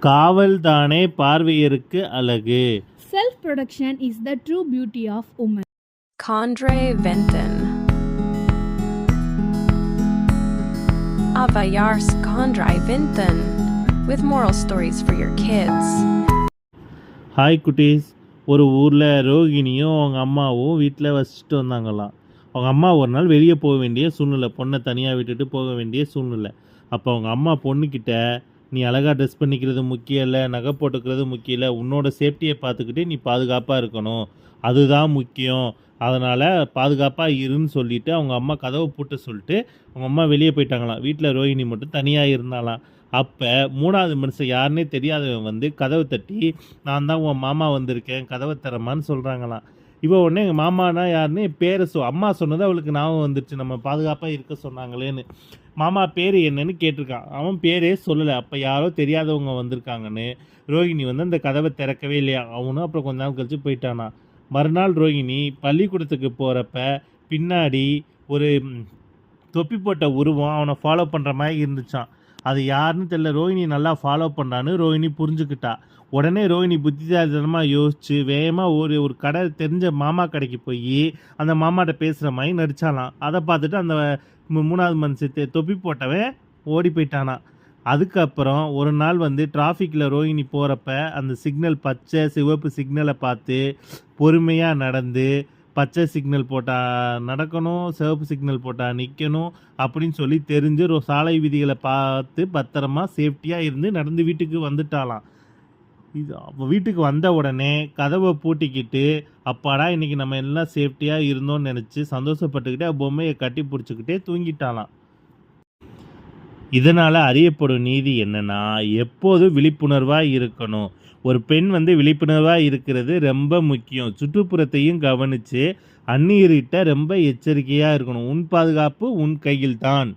காவல் தானே பார்வையருக்கு அழகு. Self-protection is the true beauty of woman. Condre Venton. Avayars Condre Venton. With moral stories for your kids. Hi குட்டீஸ். ஒரு ஊரில் ரோகிணியும் அவங்க அம்மாவும் வீட்டில் வசிச்சுட்டு வந்தாங்களாம். அவங்க அம்மா ஒரு நாள் வெளியே போக வேண்டிய சூழ்நிலை, பொண்ணை தனியாக விட்டுட்டு போக வேண்டிய சூழ்நிலை. அப்போ அவங்க அம்மா பொண்ணுக்கிட்ட, நீ அழகாக ட்ரெஸ் பண்ணிக்கிறது முக்கியம் இல்லை, நகை போட்டுக்கிறது முக்கியம் இல்லை, உன்னோட சேஃப்டியை பார்த்துக்கிட்டு நீ பாதுகாப்பாக இருக்கணும், அதுதான் முக்கியம், அதனால் பாதுகாப்பாக இருன்னு சொல்லிவிட்டு அவங்க அம்மா கதவை பூட்ட சொல்லிட்டு அவங்க அம்மா வெளியே போயிட்டாங்களாம். வீட்டில் ரோஹிணி மட்டும் தனியாக இருந்தாலாம். அப்போ மூணாவது மனுஷன் யாருன்னே தெரியாதவன் வந்து கதவை தட்டி, நான் தான் உன் மாமா வந்திருக்கேன், கதவை தரமான்னு சொல்கிறாங்களாம். இப்போ உடனே எங்கள் மாமானா யாருன்னு பேரை அம்மா சொன்னது அவளுக்கு ஞாபகம் வந்துருச்சு, நம்ம பாதுகாப்பாக இருக்க சொன்னாங்களேன்னு. மாமா பேர் என்னன்னு கேட்டிருக்கான். அவன் பேரே சொல்லலை. அப்போ யாரோ தெரியாதவங்க வந்திருக்காங்கன்னு. ரோஹிணி வந்து அந்த கதவை திறக்கவே இல்லையா. அவனும் அப்புறம் கொஞ்ச நாள் கழிச்சு போயிட்டானா. மறுநாள் ரோஹிணி பள்ளிக்கூடத்துக்கு போகிறப்ப பின்னாடி ஒரு தொப்பி போட்ட உருவம் அவனை ஃபாலோ பண்ணுற மாதிரி இருந்துச்சான். அது யாருன்னு தெரியல. ரோஹிணி நல்லா ஃபாலோ பண்ணுறான்னு ரோஹிணி புரிஞ்சுக்கிட்டா. உடனே ரோஹிணி புத்திசாலித்தனமாக யோசிச்சு வேகமாக ஒரு கடை தெரிஞ்ச மாமா கடைக்கு போய் அந்த மாமாட்ட பேசுகிற மாதிரி நடிச்சாலாம். அதை பார்த்துட்டு அந்த மூணாவது மனுஷன் தொப்பி போட்டவன் ஓடி போயிட்டானா. அதுக்கப்புறம் ஒரு நாள் வந்து டிராஃபிக்கில் ரோஹிணி போகிறப்ப அந்த சிக்னல் பச்சை சிவப்பு சிக்னலை பார்த்து பொறுமையாக நடந்து, பச்சை சிக்னல் போட்டால் நடக்கணும், சிவப்பு சிக்னல் போட்டால் நிற்கணும் அப்படின்னு சொல்லி தெரிஞ்சு சாலை விதிகளை பார்த்து பத்திரமா சேஃப்டியாக இருந்து நடந்து வீட்டுக்கு வந்துட்டாலாம். இது வீட்டுக்கு வந்த உடனே கதவை பூட்டிக்கிட்டு, அப்பாடா இன்றைக்கி நம்ம எல்லாம் சேஃப்டியாக இருந்தோம்னு நினச்சி சந்தோஷப்பட்டுக்கிட்டே பொம்மையை கட்டி பிடிச்சிக்கிட்டே தூங்கிட்டாலாம். இதனால் அறியப்படும் நீதி என்னென்னா, எப்போதும் விழிப்புணர்வாக இருக்கணும். ஒரு பெண் வந்து விழிப்புணர்வாக இருக்கிறது ரொம்ப முக்கியம். சுற்றுப்புறத்தையும் கவனித்து அந்நியர்கிட்ட ரொம்ப எச்சரிக்கையாக இருக்கணும். உன் பாதுகாப்பு உன் கையில் தான்.